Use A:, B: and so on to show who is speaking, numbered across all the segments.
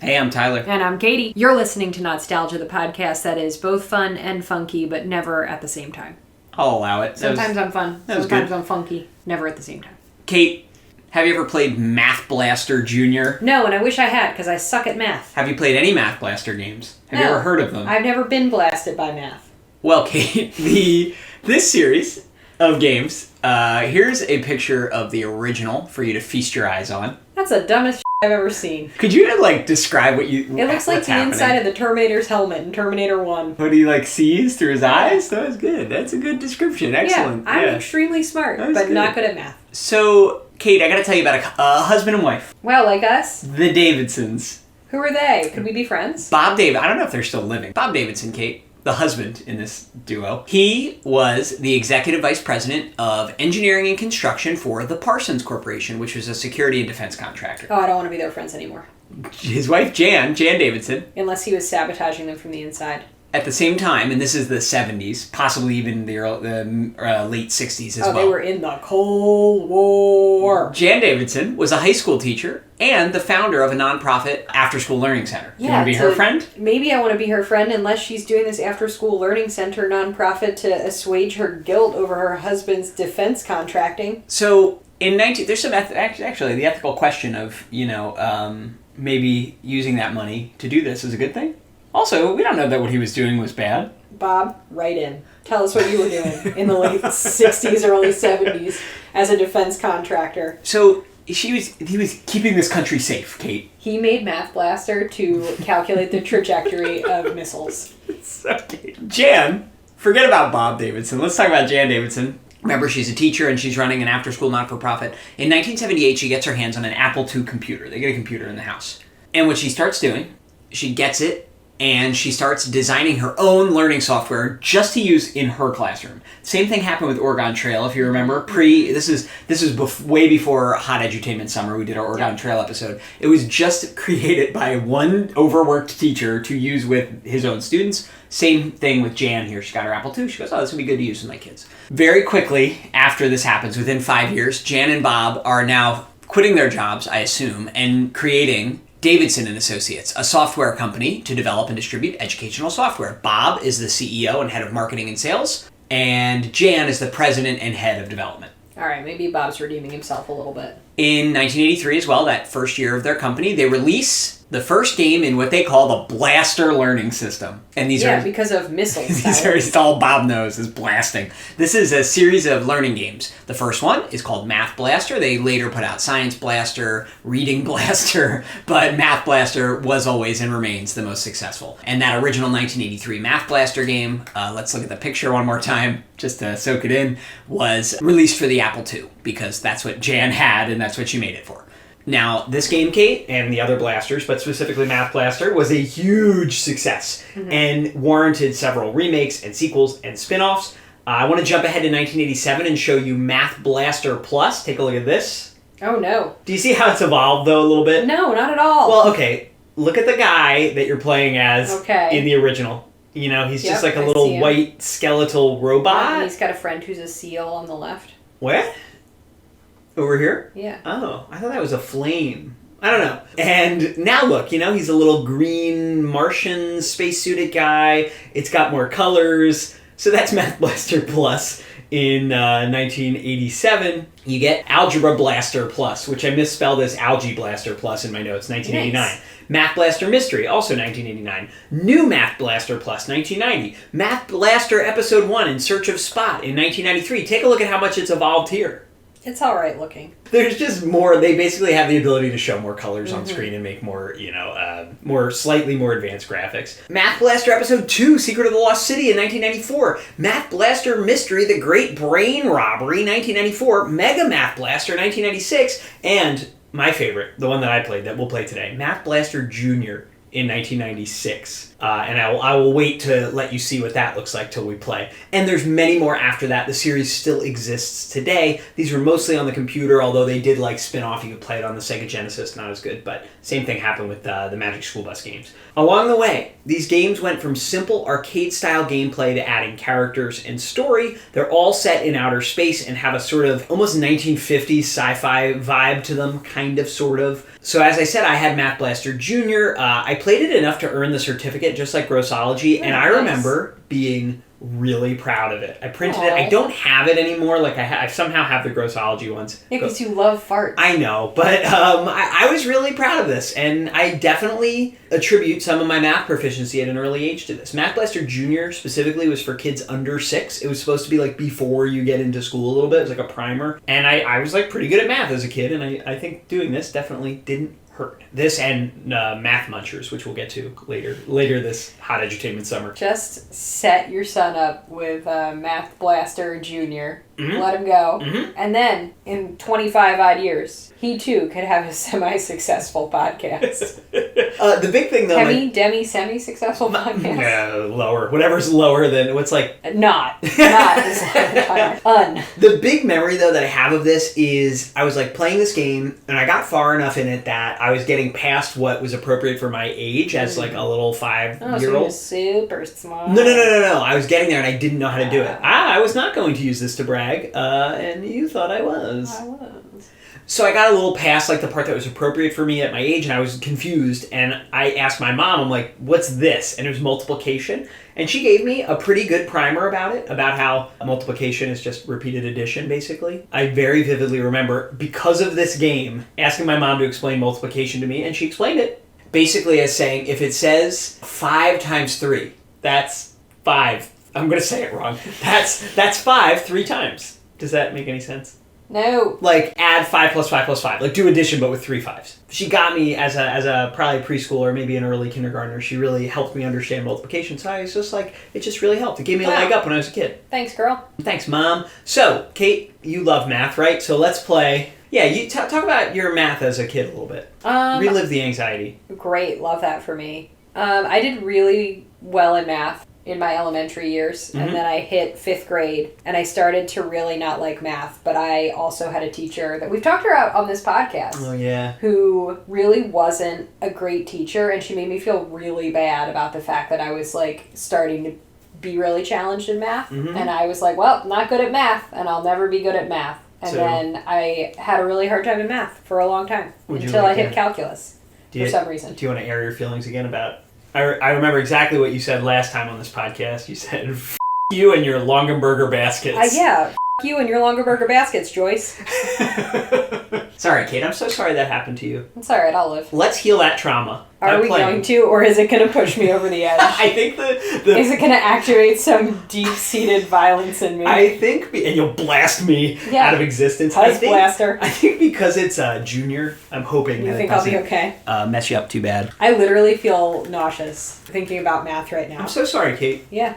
A: Hey, I'm Tyler.
B: And I'm Katie. You're listening to Not-Stalgia, the podcast that is both fun and funky, but never at the same time.
A: I'll allow it.
B: Sometimes I'm fun, sometimes I'm funky, never at the same time.
A: Kate, have you ever played Math Blaster Jr.?
B: No, and I wish I had, because I suck at math.
A: Have you played any Math Blaster games? Have you ever heard of them?
B: I've never been blasted by math.
A: Well, Kate, this series of games, here's a picture of the original for you to feast your eyes on.
B: That's the dumbest I've ever seen.
A: Could you, describe what you...
B: It looks like the inside of the Terminator's helmet in Terminator 1.
A: What he, sees through his eyes? That was good. That's a good description. Excellent.
B: Yeah, I'm extremely smart, but not good at math.
A: So, Kate, I gotta tell you about a husband and wife.
B: Well, like us?
A: The Davidsons.
B: Who are they? Could we be friends?
A: Bob Davidson. I don't know if they're still living. Bob Davidson, Kate, the husband in this duo. He was the executive vice president of engineering and construction for the Parsons Corporation, which was a security and defense contractor.
B: Oh, I don't want to be their friends anymore.
A: His wife, Jan Davidson.
B: Unless he was sabotaging them from the inside.
A: At the same time, and this is the 70s, possibly even the late 60s as well.
B: Oh, they were in the Cold War.
A: Jan Davidson was a high school teacher and the founder of a nonprofit after-school learning center. Do you want to be her friend? Maybe
B: I want to be her friend unless she's doing this after-school learning center nonprofit to assuage her guilt over her husband's defense contracting.
A: So, there's some actually the ethical question of, maybe using that money to do this is a good thing. Also, we don't know that what he was doing was bad.
B: Bob, write in. Tell us what you were doing in the late 60s, early 70s as a defense contractor.
A: So, he was keeping this country safe, Kate.
B: He made Math Blaster to calculate the trajectory of missiles.
A: Okay. Jan, forget about Bob Davidson. Let's talk about Jan Davidson. Remember, she's a teacher and she's running an after-school not-for-profit. In 1978, she gets her hands on an Apple II computer. They get a computer in the house. And what she starts doing, she gets it, and she starts designing her own learning software just to use in her classroom. Same thing happened with Oregon Trail, if you remember. This is way before Hot Edutainment Summer. We did our Oregon Trail episode. It was just created by one overworked teacher to use with his own students. Same thing with Jan here. She got her Apple II. She goes, this would be good to use with my kids. Very quickly after this happens, within 5 years, Jan and Bob are now quitting their jobs, I assume, and creating Davidson and Associates, a software company to develop and distribute educational software. Bob is the CEO and head of marketing and sales, and Jan is the president and head of development.
B: All right, maybe Bob's redeeming himself a little bit.
A: In 1983 as well, that first year of their company, they release the first game in what they call the Blaster learning system. And these are
B: because of missiles.
A: These are all Bob knows is blasting. This is a series of learning games. The first one is called Math Blaster. They later put out Science Blaster, Reading Blaster, but Math Blaster was always and remains the most successful. And that original 1983 Math Blaster game, let's look at the picture one more time just to soak it in, was released for the Apple II because that's what Jan had and that's what she made it for. Now, this game, Kate, and the other blasters, but specifically Math Blaster, was a huge success and warranted several remakes and sequels and spin-offs. I want to jump ahead to 1987 and show you Math Blaster Plus. Take a look at this.
B: Oh, no.
A: Do you see how it's evolved, though, a little bit?
B: No, not at all.
A: Well, okay. Look at the guy that you're playing as in the original. He's just like a little white skeletal robot.
B: And he's got a friend who's a seal on the left.
A: What? Over here?
B: Yeah.
A: Oh, I thought that was a flame. I don't know. And now look, he's a little green Martian spacesuited guy. It's got more colors. So that's Math Blaster Plus. In 1987, you get Algebra Blaster Plus, which I misspelled as Algae Blaster Plus in my notes, 1989. Nice. Math Blaster Mystery, also 1989. New Math Blaster Plus, 1990. Math Blaster Episode 1, In Search of Spot, in 1993. Take a look at how much it's evolved here.
B: It's all right looking.
A: There's just more. They basically have the ability to show more colors on screen and make more, slightly more advanced graphics. Math Blaster Episode 2, Secret of the Lost City in 1994. Math Blaster Mystery, The Great Brain Robbery, 1994. Mega Math Blaster, 1996. And my favorite, the one that I played that we'll play today, Math Blaster Jr. in 1996. And I will wait to let you see what that looks like till we play. And there's many more after that. The series still exists today. These were mostly on the computer, although they did like spin off. You could play it on the Sega Genesis, not as good, but same thing happened with the Magic School Bus games. Along the way, these games went from simple arcade-style gameplay to adding characters and story. They're all set in outer space and have a sort of almost 1950s sci-fi vibe to them, kind of, sort of. So as I said, I had Math Blaster Jr. I played it enough to earn the certificate, just like Grossology, and I remember being really proud of it. I printed it. I don't have it anymore. Like I somehow have the Grossology ones.
B: Yeah, because you love farts.
A: I know, but I was really proud of this, and I definitely attribute some of my math proficiency at an early age to this. Math Blaster Jr. specifically was for kids under 6. It was supposed to be like before you get into school a little bit. It was like a primer, and I was like pretty good at math as a kid, and I think doing this definitely didn't hurt. This and Math Munchers, which we'll get to later this hot edutainment summer.
B: Just set your son up with Math Blaster Jr. Let him go. And then, in 25 odd years, he too could have a semi-successful podcast.
A: The big thing though...
B: Semi-successful podcast?
A: Lower. Whatever's lower than... What's like...
B: Not is un.
A: The big memory though that I have of this is I was like playing this game and I got far enough in it that I was getting past what was appropriate for my age as like a little 5-year-old.
B: Oh, so you're super smart.
A: No. I was getting there and I didn't know how to do it. I was not going to use this to brag. And you thought I was.
B: I was.
A: So I got a little past like the part that was appropriate for me at my age, and I was confused, and I asked my mom, I'm like, what's this? And it was multiplication, and she gave me a pretty good primer about it, about how multiplication is just repeated addition, basically. I very vividly remember, because of this game, asking my mom to explain multiplication to me, and she explained it basically as saying, if it says 5 times 3, that's 5. I'm going to say it wrong. That's 5 3 times. Does that make any sense?
B: No.
A: Like, add 5 plus 5 plus 5. Like, do addition, but with 3 5s. She got me as a probably preschooler, maybe an early kindergartner. She really helped me understand multiplication. So I was just like, it just really helped. It gave me a leg up when I was a kid.
B: Thanks, girl.
A: Thanks, Mom. So, Kate, you love math, right? So let's play. Yeah, you talk about your math as a kid a little bit. Relive the anxiety.
B: Great. Love that for me. I did really well in math in my elementary years, and then I hit 5th grade, and I started to really not like math, but I also had a teacher that we've talked about on this podcast.
A: Oh, yeah.
B: Who really wasn't a great teacher, and she made me feel really bad about the fact that I was, like, starting to be really challenged in math, and I was like, well, not good at math, and I'll never be good at math. And then I had a really hard time in math for a long time, until I hit calculus, for some reason.
A: Do you want to air your feelings again about... I remember exactly what you said last time on this podcast. You said, F*** you and your Longaberger baskets.
B: Yeah, F*** you and your Longaberger baskets, Joyce.
A: Sorry, Kate. I'm so sorry that happened to you.
B: It's alright, I'll live.
A: Let's heal that trauma.
B: Are we going to, or is it going to push me over the edge?
A: I think
B: Is it going to activate some deep-seated violence in me?
A: I think... And you'll blast me out of existence.
B: Blaster.
A: I think because it's Junior, I'm hoping
B: you
A: that
B: think
A: it doesn't
B: I'll be okay?
A: Mess you up too bad.
B: I literally feel nauseous thinking about math right now.
A: I'm so sorry, Kate.
B: Yeah.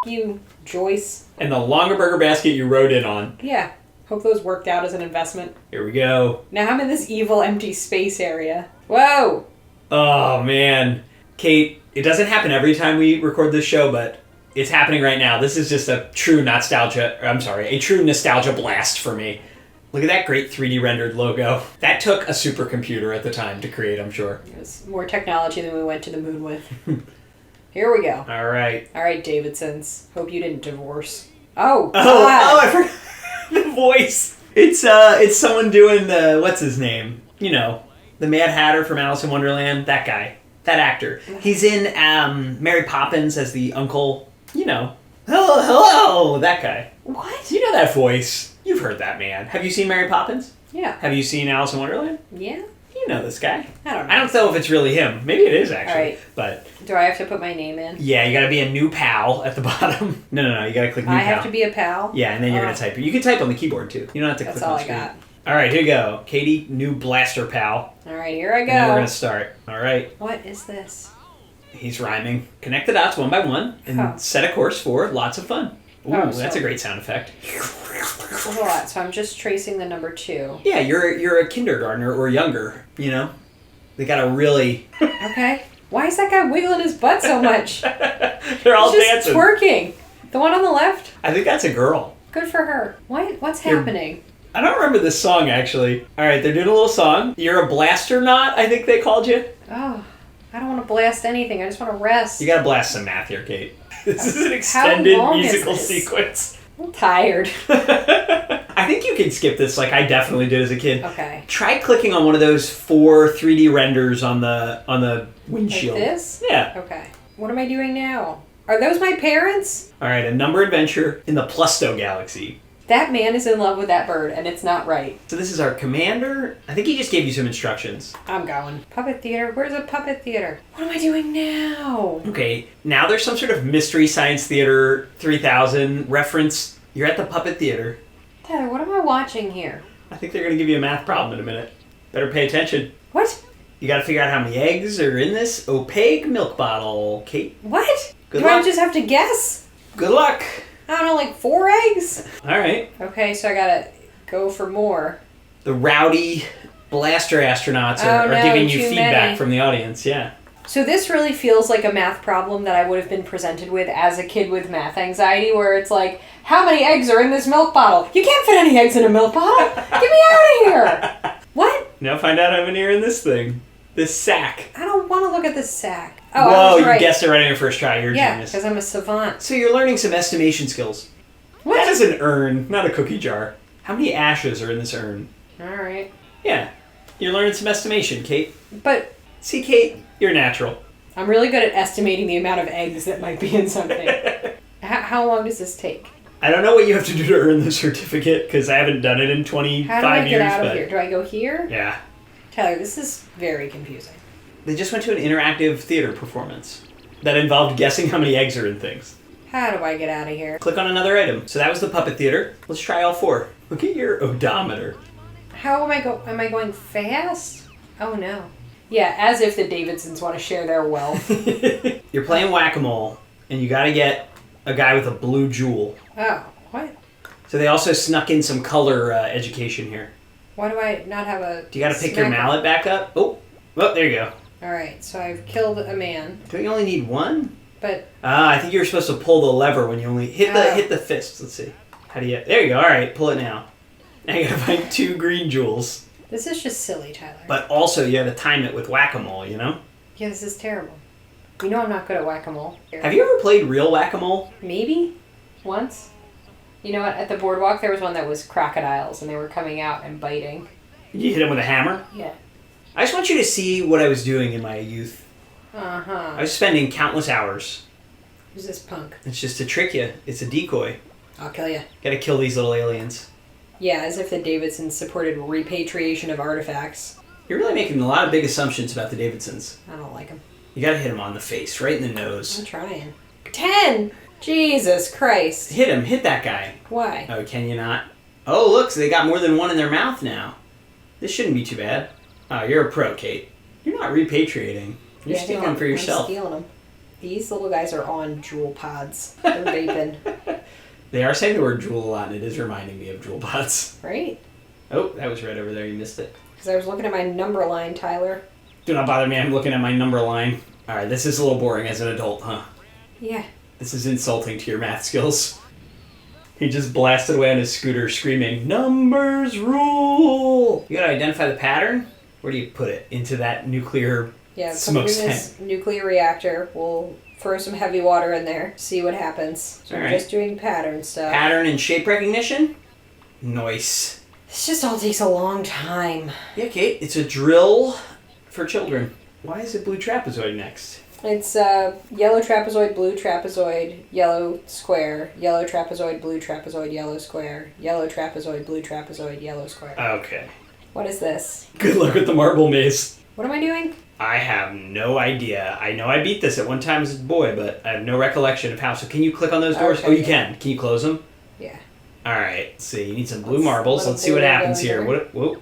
B: You, Joyce.
A: And the Longaberger basket you rode in on.
B: Yeah. Hope those worked out as an investment.
A: Here we go.
B: Now I'm in this evil empty space area. Whoa!
A: Oh, man. Kate, it doesn't happen every time we record this show, but it's happening right now. This is just a true nostalgia blast for me. Look at that great 3D rendered logo. That took a supercomputer at the time to create, I'm sure.
B: It was more technology than we went to the moon with. Here we go.
A: All right,
B: Davidsons. Hope you didn't divorce. Oh,
A: I forgot the voice. It's someone doing the, what's his name? You know, the Mad Hatter from Alice in Wonderland. That guy. That actor. He's in Mary Poppins as the uncle. You know. Hello, that guy.
B: What?
A: You know that voice. You've heard that man. Have you seen Mary Poppins?
B: Yeah.
A: Have you seen Alice in Wonderland?
B: Yeah.
A: You know this guy.
B: I don't know.
A: I don't know if it's really him. Maybe it is, actually.
B: All right.
A: But
B: do I have to put my name in?
A: Yeah, you gotta be a new pal at the bottom. No. You gotta click new pal.
B: I have to be a pal?
A: Yeah, and then you're gonna type it. You can type on the keyboard, too. You don't have to click on the screen.
B: That's all I got.
A: All right, here you go. Katie, new blaster pal.
B: All right, here I go.
A: And then we're gonna start. All right.
B: What is this?
A: He's rhyming. Connect the dots one by one and set a course for lots of fun. Ooh, that's a great sound effect.
B: That's a lot. So I'm just tracing the number 2.
A: Yeah, you're a kindergartner or younger, you know? They gotta really...
B: Okay. Why is that guy wiggling his butt so much?
A: They're all
B: He's
A: dancing.
B: just twerking. The one on the left?
A: I think that's a girl.
B: Good for her. What's happening?
A: I don't remember this song, actually. All right, they're doing a little song. You're a blaster knot, I think they called you.
B: Oh, I don't want to blast anything. I just want to rest.
A: You gotta blast some math here, Kate. This is an extended musical sequence.
B: I'm tired.
A: I think you can skip this like I definitely did as a kid.
B: Okay.
A: Try clicking on one of those 4 3D renders on the windshield.
B: Like this?
A: Yeah.
B: Okay. What am I doing now? Are those my parents?
A: All right, a number adventure in the Plusto galaxy.
B: That man is in love with that bird, and it's not right.
A: So this is our commander. I think he just gave you some instructions.
B: I'm going. Puppet theater? Where's a puppet theater? What am I doing now?
A: Okay, now there's some sort of Mystery Science Theater 3000 reference. You're at the puppet theater.
B: Tyler, what am I watching here?
A: I think they're going to give you a math problem in a minute. Better pay attention.
B: What?
A: You got to figure out how many eggs are in this opaque milk bottle, Kate.
B: What?
A: Good
B: Do
A: luck.
B: I just have to guess?
A: Good luck.
B: I don't know, like 4 eggs?
A: All right.
B: Okay, so I gotta go for more.
A: The rowdy blaster astronauts are giving you feedback
B: many.
A: from the audience, yeah.
B: So this really feels like a math problem that I would have been presented with as a kid with math anxiety, where it's like, how many eggs are in this milk bottle? You can't fit any eggs in a milk bottle! Get me out of here! What?
A: Now find out how many are in this thing. This sack.
B: I don't want to look at the sack. Oh,
A: Whoa,
B: I was right.
A: you guessed it right on your first try. You're a
B: Yeah,
A: genius.
B: because I'm a savant.
A: So you're learning some estimation skills.
B: What?
A: That is an urn, not a cookie jar. How many ashes are in this urn?
B: Alright.
A: Yeah. You're learning some estimation, Kate.
B: But
A: See, Kate, you're natural.
B: I'm really good at estimating the amount of eggs that might be in something. How long does this take?
A: I don't know what you have to do to earn the certificate, because I haven't done it in 25
B: How do I
A: years.
B: get out of
A: but
B: here? Do I go here?
A: Yeah.
B: Tyler, this is very confusing.
A: They just went to an interactive theater performance that involved guessing how many eggs are in things.
B: How do I get out of here?
A: Click on another item. So that was the puppet theater. Let's try all 4. Look at your odometer.
B: How am I going fast? Oh no. Yeah, as if the Davidsons want to share their wealth.
A: You're playing whack-a-mole, and you gotta get a guy with a blue jewel.
B: Oh, what?
A: So they also snuck in some color education here.
B: Why do I not have a...
A: Do you gotta pick your mallet back up? Oh, there you go.
B: Alright, so I've killed a man,
A: Don't you only need 1?
B: but...
A: I think you're supposed to pull the lever when you only... Hit the fist. Let's see. How do you... There you go. Alright, pull it now. Now you gotta find 2 green jewels.
B: This is just silly, Tyler.
A: But also you gotta time it with whack-a-mole, you know?
B: Yeah, this is terrible. You know I'm not good at whack-a-mole.
A: Have you ever played real whack-a-mole?
B: Maybe? Once? You know what? At the boardwalk, there was one that was crocodiles, and they were coming out and biting.
A: You hit them with a hammer?
B: Yeah.
A: I just want you to see what I was doing in my youth.
B: Uh-huh.
A: I was spending countless hours.
B: Who's this punk?
A: It's just to trick you. It's a decoy.
B: I'll kill you.
A: Gotta kill these little aliens.
B: Yeah, as if the Davidsons supported repatriation of artifacts.
A: You're really making a lot of big assumptions about the Davidsons.
B: I don't like them.
A: You gotta hit him on the face, right in the nose.
B: I'm trying. 10! Jesus Christ.
A: Hit him. Hit that guy.
B: Why?
A: Oh, can you not? Oh, look, so they got more than one in their mouth now. This shouldn't be too bad. Oh, you're a pro, Kate. You're not repatriating. You're stealing them for yourself.
B: I'm stealing them. These little guys are on jewel pods. They're vaping.
A: They are saying the word jewel a lot, and it is reminding me of jewel pods.
B: Right?
A: Oh, that was right over there. You missed it.
B: Because I was looking at my number line, Tyler.
A: Do not bother me. I'm looking at my number line. All right, this is a little boring as an adult, huh?
B: Yeah.
A: This is insulting to your math skills. He just blasted away on his scooter screaming, "Numbers rule!" You gotta identify the pattern. Where do you put it? Into that nuclear
B: Yeah, put it in
A: smokestack.
B: this nuclear reactor. We'll throw some heavy water in there, see what happens. So we're
A: Alright.
B: just doing pattern stuff.
A: Pattern and shape recognition? Nice.
B: This just all takes a long time.
A: Yeah, Kate, it's a drill for children. Why is it blue trapezoid next?
B: It's yellow trapezoid, blue trapezoid, yellow square, yellow trapezoid, blue trapezoid, yellow square, yellow trapezoid, blue trapezoid, yellow square.
A: Okay.
B: What is this?
A: Good luck with the marble maze.
B: What am I doing?
A: I have no idea. I know I beat this at one time as a boy, but I have no recollection of how. So can you click on those doors?
B: Okay,
A: Oh, you
B: yeah.
A: can. Can you close them?
B: Yeah.
A: All right. Let's see. You need some blue
B: Let's
A: marbles.
B: let
A: Let's see what
B: them
A: happens
B: go
A: here.
B: in
A: What? Whoa.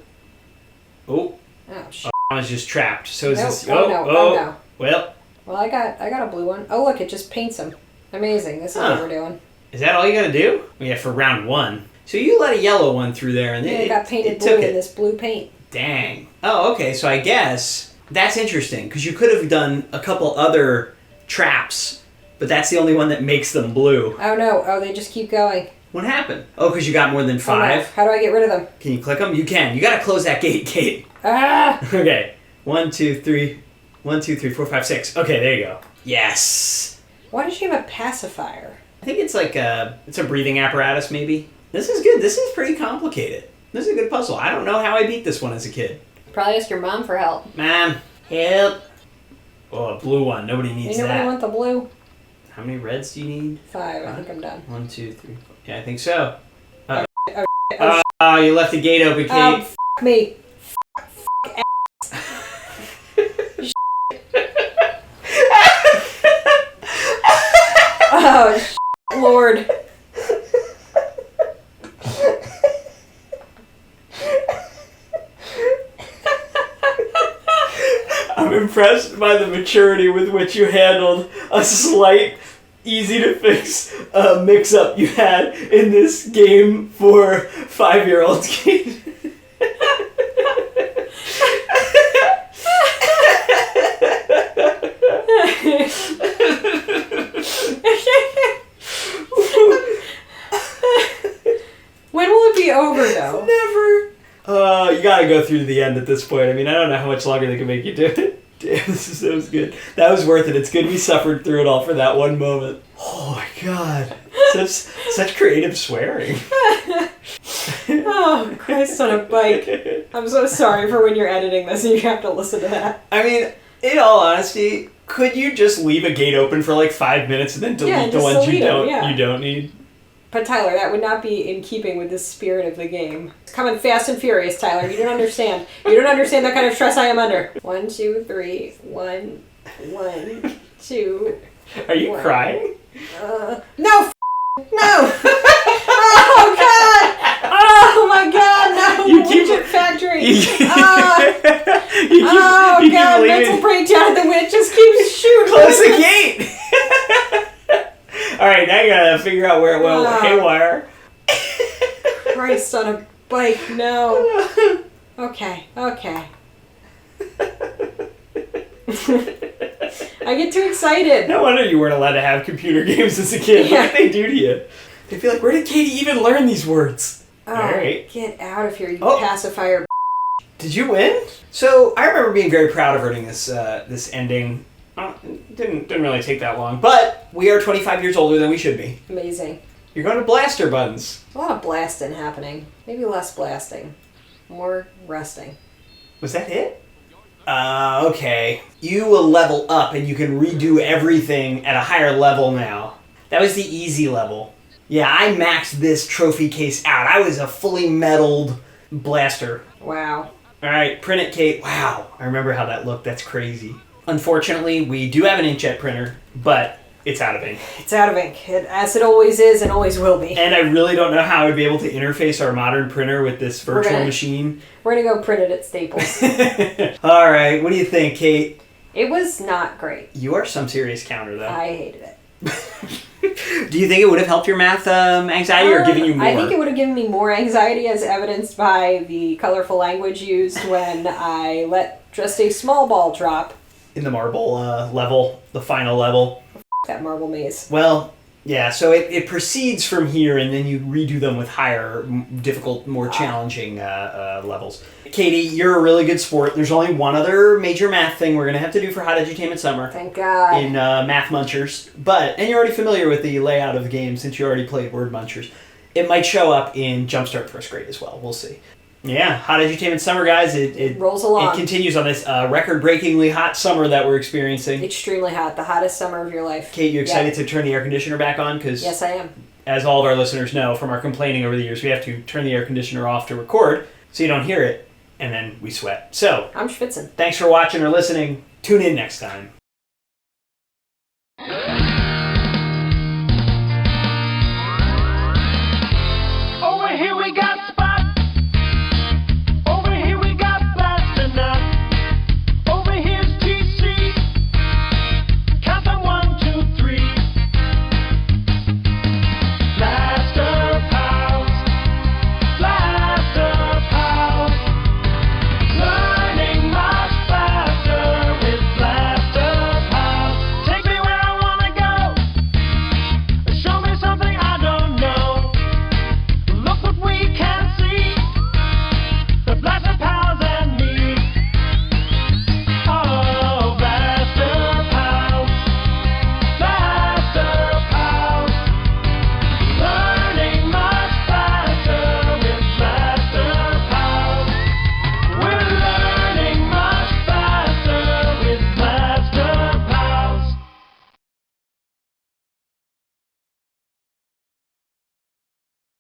A: Oh,
B: Oh, shit.
A: I was just trapped. So is
B: Nope.
A: this?
B: Oh, no. Oh, no.
A: Well,
B: Well, I got a blue one. Oh, look, it just paints them. Amazing. This is
A: Huh.
B: what we're doing.
A: is that all you gotta do? Yeah, for round 1. So you let a yellow one through there, and
B: Yeah,
A: it
B: it got painted
A: it
B: blue
A: took
B: in
A: it.
B: this blue paint.
A: Dang. Oh, okay. So I guess That's interesting, because you could have done a couple other traps, but that's the only one that makes them blue.
B: Oh no, they just keep going.
A: What happened? Oh, because you got more than 5?
B: Oh, no. How do I get rid of them?
A: Can you click them? You can. You gotta close that gate, Kate.
B: Ah!
A: Okay. 1, 2, 3. 1, 2, 3, 4, 5, 6. Okay, there you go. Yes!
B: Why does she have a pacifier?
A: I think it's like it's a breathing apparatus, maybe. This is good. This is pretty complicated. This is a good puzzle. I don't know how I beat this one as a kid.
B: Probably ask your mom for help.
A: Mom, help. Oh, a blue one. Nobody needs that.
B: Nobody want the blue?
A: How many reds do you need?
B: 5. I think I'm done.
A: 1, 2, 3, 4. Yeah, I think so.
B: Oh,
A: You left the gate open, Kate.
B: f*** me. Oh, Lord.
A: I'm impressed by the maturity with which you handled a slight, easy-to-fix mix-up you had in this game for 5-year-olds, Kate.
B: When will it be over, though?
A: Never. You gotta go through to the end at this point. I mean, I don't know how much longer they can make you do it. Damn, that was good. That was worth it. It's good we suffered through it all for that one moment. Oh my god. Such creative swearing.
B: Oh, Christ on a bike. I'm so sorry for when you're editing this and you have to listen to that.
A: I mean, in all honesty, could you just leave a gate open for like 5 minutes and then delete the ones you don't need?
B: But Tyler, that would not be in keeping with the spirit of the game. It's coming fast and furious, Tyler. You don't understand. You don't understand the kind of stress I am under. 1, 2, 3. 1, 2.
A: Are you crying?
B: No! No! Oh God! Oh my God! No!
A: You keep
B: Widget factory.
A: You keep
B: God!
A: leaving.
B: Mental breakdown. The witch just keeps shooting.
A: Close the gate. All right, now you gotta figure out where it went haywire.
B: Christ on a bike. No. Okay. I get too excited.
A: No wonder you weren't allowed to have computer games as a kid.
B: Yeah.
A: What did they do to you? They'd be like, where did Katie even learn these words?
B: Oh,
A: all right.
B: Get out of here, you pacifier.
A: Did you win? So I remember being very proud of earning this ending. Didn't really take that long, but we are 25 years older than we should be.
B: Amazing.
A: You're going to blaster buttons.
B: A lot of blasting happening. Maybe less blasting. More resting.
A: Was that it? Okay. You will level up and you can redo everything at a higher level now. That was the easy level. Yeah, I maxed this trophy case out. I was a fully metaled blaster.
B: Wow.
A: All right, print it, Kate. Wow. I remember how that looked. That's crazy. Unfortunately, we do have an inkjet printer, but it's out of ink.
B: It's out of ink, as it always is and always will be.
A: And I really don't know how I'd be able to interface our modern printer with this virtual machine.
B: We're going to go print it at Staples.
A: All right, what do you think, Kate?
B: It was not great.
A: You are some serious counter, though.
B: I hated it.
A: Do you think it would have helped your math anxiety or given you more?
B: I think it would have given me more anxiety, as evidenced by the colorful language used when I let just a small ball drop.
A: In the marble level, the final level.
B: That marble maze.
A: Well, yeah, so it proceeds from here, and then you redo them with higher, difficult, more challenging levels. Katie, you're a really good sport. There's only one other major math thing we're going to have to do for Hot Edutainment Summer.
B: Thank God.
A: In Math Munchers. And you're already familiar with the layout of the game since you already played Word Munchers. It might show up in Jumpstart First Grade as well. We'll see. Yeah, Hot Edutainment Summer, guys. It
B: rolls along.
A: It continues on this record-breakingly hot summer that we're experiencing.
B: Extremely hot. The hottest summer of your life.
A: Kate, you excited to turn the air conditioner back on?
B: Yes, I am.
A: As all of our listeners know from our complaining over the years, we have to turn the air conditioner off to record so you don't hear it, and then we sweat. So,
B: I'm schwitzing.
A: Thanks for watching or listening. Tune in next time.